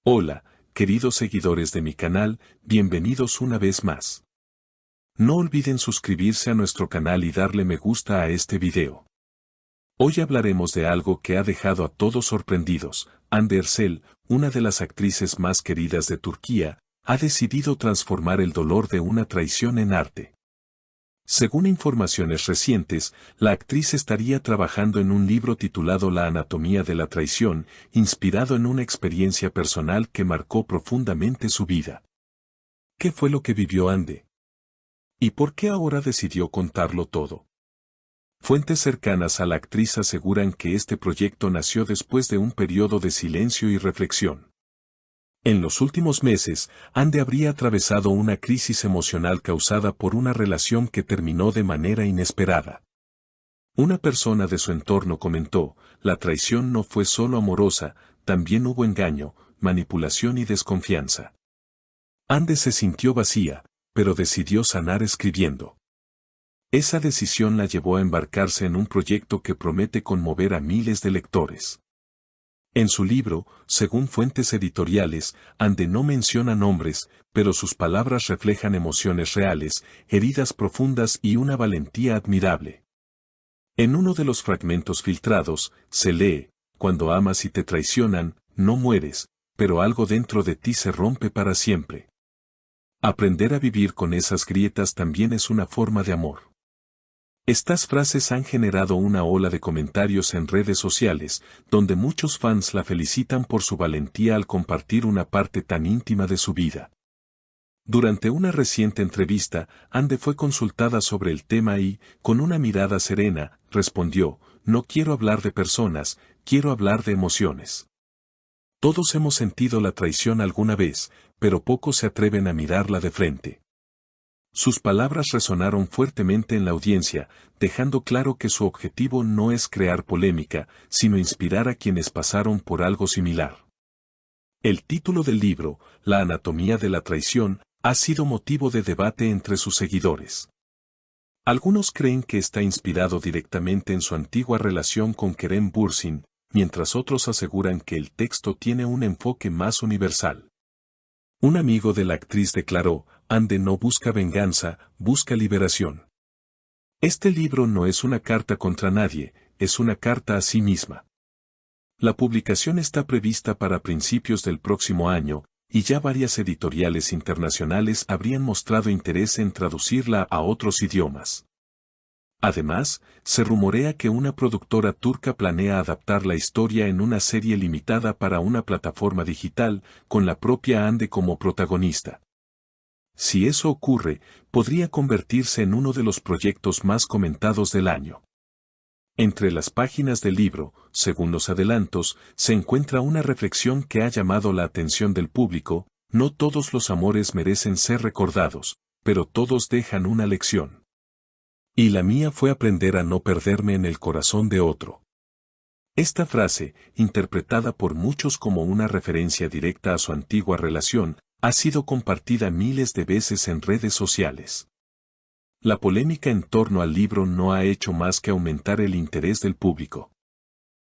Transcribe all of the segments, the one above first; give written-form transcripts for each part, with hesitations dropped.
Hola, queridos seguidores de mi canal, bienvenidos una vez más. No olviden suscribirse a nuestro canal y darle me gusta a este video. Hoy hablaremos de algo que ha dejado a todos sorprendidos. Hande Erçel, una de las actrices más queridas de Turquía, ha decidido transformar el dolor de una traición en arte. Según informaciones recientes, la actriz estaría trabajando en un libro titulado La anatomía de la traición, inspirado en una experiencia personal que marcó profundamente su vida. ¿Qué fue lo que vivió Hande? ¿Y por qué ahora decidió contarlo todo? Fuentes cercanas a la actriz aseguran que este proyecto nació después de un periodo de silencio y reflexión. En los últimos meses, Hande habría atravesado una crisis emocional causada por una relación que terminó de manera inesperada. Una persona de su entorno comentó, la traición no fue solo amorosa, también hubo engaño, manipulación y desconfianza. Hande se sintió vacía, pero decidió sanar escribiendo. Esa decisión la llevó a embarcarse en un proyecto que promete conmover a miles de lectores. En su libro, según fuentes editoriales, Hande no menciona nombres, pero sus palabras reflejan emociones reales, heridas profundas y una valentía admirable. En uno de los fragmentos filtrados, se lee, cuando amas y te traicionan, no mueres, pero algo dentro de ti se rompe para siempre. Aprender a vivir con esas grietas también es una forma de amor. Estas frases han generado una ola de comentarios en redes sociales, donde muchos fans la felicitan por su valentía al compartir una parte tan íntima de su vida. Durante una reciente entrevista, Hande fue consultada sobre el tema y, con una mirada serena, respondió, no quiero hablar de personas, quiero hablar de emociones. Todos hemos sentido la traición alguna vez, pero pocos se atreven a mirarla de frente. Sus palabras resonaron fuertemente en la audiencia, dejando claro que su objetivo no es crear polémica, sino inspirar a quienes pasaron por algo similar. El título del libro, La anatomía de la traición, ha sido motivo de debate entre sus seguidores. Algunos creen que está inspirado directamente en su antigua relación con Kerem Bürsin, mientras otros aseguran que el texto tiene un enfoque más universal. Un amigo de la actriz declaró, Hande no busca venganza, busca liberación. Este libro no es una carta contra nadie, es una carta a sí misma. La publicación está prevista para principios del próximo año, y ya varias editoriales internacionales habrían mostrado interés en traducirla a otros idiomas. Además, se rumorea que una productora turca planea adaptar la historia en una serie limitada para una plataforma digital, con la propia Hande como protagonista. Si eso ocurre, podría convertirse en uno de los proyectos más comentados del año. Entre las páginas del libro, según los adelantos, se encuentra una reflexión que ha llamado la atención del público, no todos los amores merecen ser recordados, pero todos dejan una lección. Y la mía fue aprender a no perderme en el corazón de otro. Esta frase, interpretada por muchos como una referencia directa a su antigua relación, ha sido compartida miles de veces en redes sociales. La polémica en torno al libro no ha hecho más que aumentar el interés del público.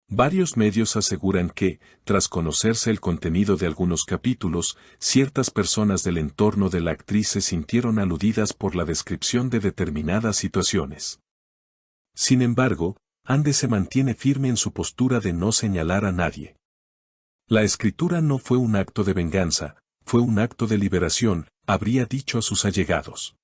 Varios medios aseguran que, tras conocerse el contenido de algunos capítulos, ciertas personas del entorno de la actriz se sintieron aludidas por la descripción de determinadas situaciones. Sin embargo, Hande se mantiene firme en su postura de no señalar a nadie. La escritura no fue un acto de venganza, fue un acto de liberación, habría dicho a sus allegados.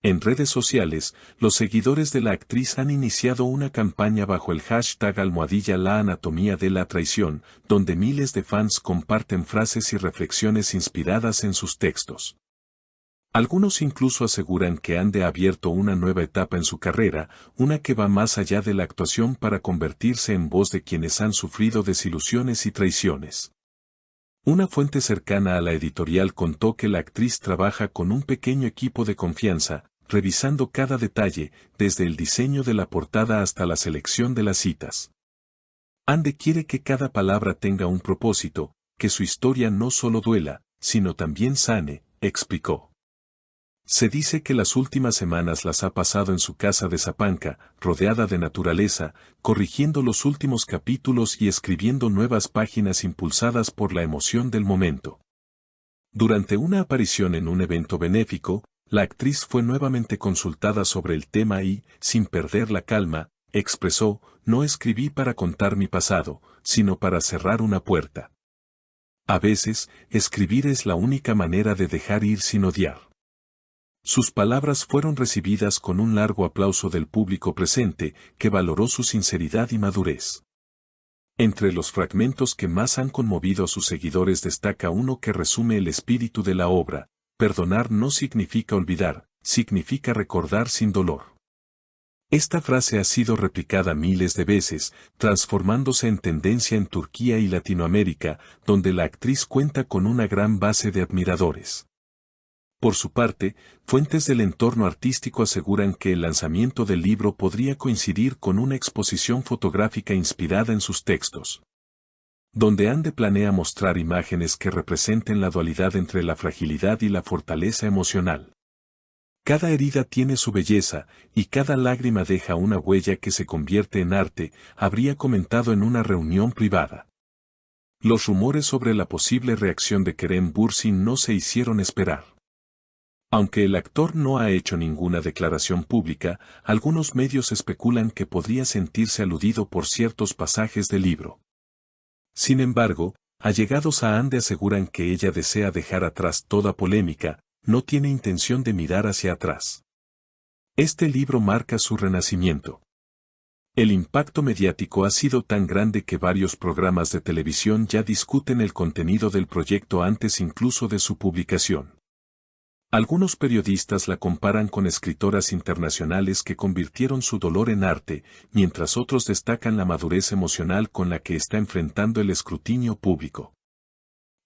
En redes sociales, los seguidores de la actriz han iniciado una campaña bajo el hashtag #La anatomía de la traición, donde miles de fans comparten frases y reflexiones inspiradas en sus textos. Algunos incluso aseguran que Hande ha abierto una nueva etapa en su carrera, una que va más allá de la actuación para convertirse en voz de quienes han sufrido desilusiones y traiciones. Una fuente cercana a la editorial contó que la actriz trabaja con un pequeño equipo de confianza, revisando cada detalle, desde el diseño de la portada hasta la selección de las citas. Hande quiere que cada palabra tenga un propósito, que su historia no solo duela, sino también sane, explicó. Se dice que las últimas semanas las ha pasado en su casa de Zapanca, rodeada de naturaleza, corrigiendo los últimos capítulos y escribiendo nuevas páginas impulsadas por la emoción del momento. Durante una aparición en un evento benéfico, la actriz fue nuevamente consultada sobre el tema y, sin perder la calma, expresó: "No escribí para contar mi pasado, sino para cerrar una puerta". A veces, escribir es la única manera de dejar ir sin odiar. Sus palabras fueron recibidas con un largo aplauso del público presente, que valoró su sinceridad y madurez. Entre los fragmentos que más han conmovido a sus seguidores destaca uno que resume el espíritu de la obra: "Perdonar no significa olvidar, significa recordar sin dolor". Esta frase ha sido replicada miles de veces, transformándose en tendencia en Turquía y Latinoamérica, donde la actriz cuenta con una gran base de admiradores. Por su parte, fuentes del entorno artístico aseguran que el lanzamiento del libro podría coincidir con una exposición fotográfica inspirada en sus textos, donde Ande planea mostrar imágenes que representen la dualidad entre la fragilidad y la fortaleza emocional. Cada herida tiene su belleza, y cada lágrima deja una huella que se convierte en arte, habría comentado en una reunión privada. Los rumores sobre la posible reacción de Kerem Bürsin no se hicieron esperar. Aunque el actor no ha hecho ninguna declaración pública, algunos medios especulan que podría sentirse aludido por ciertos pasajes del libro. Sin embargo, allegados a Ande aseguran que ella desea dejar atrás toda polémica, no tiene intención de mirar hacia atrás. Este libro marca su renacimiento. El impacto mediático ha sido tan grande que varios programas de televisión ya discuten el contenido del proyecto antes incluso de su publicación. Algunos periodistas la comparan con escritoras internacionales que convirtieron su dolor en arte, mientras otros destacan la madurez emocional con la que está enfrentando el escrutinio público.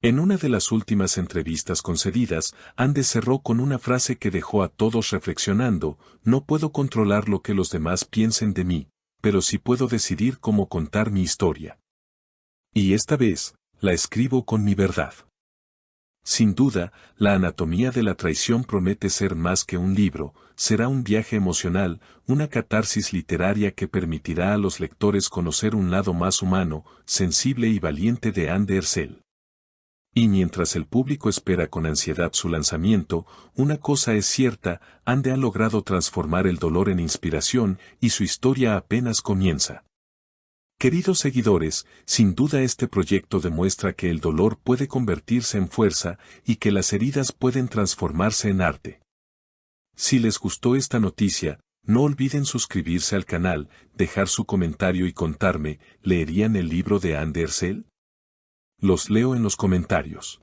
En una de las últimas entrevistas concedidas, Ande cerró con una frase que dejó a todos reflexionando: "No puedo controlar lo que los demás piensen de mí, pero sí puedo decidir cómo contar mi historia. Y esta vez, la escribo con mi verdad". Sin duda, La anatomía de la traición promete ser más que un libro, será un viaje emocional, una catarsis literaria que permitirá a los lectores conocer un lado más humano, sensible y valiente de Ande Erçel. Y mientras el público espera con ansiedad su lanzamiento, una cosa es cierta: Ande ha logrado transformar el dolor en inspiración, y su historia apenas comienza. Queridos seguidores, sin duda este proyecto demuestra que el dolor puede convertirse en fuerza, y que las heridas pueden transformarse en arte. Si les gustó esta noticia, no olviden suscribirse al canal, dejar su comentario y contarme: ¿leerían el libro de Ande Erçel? Los leo en los comentarios.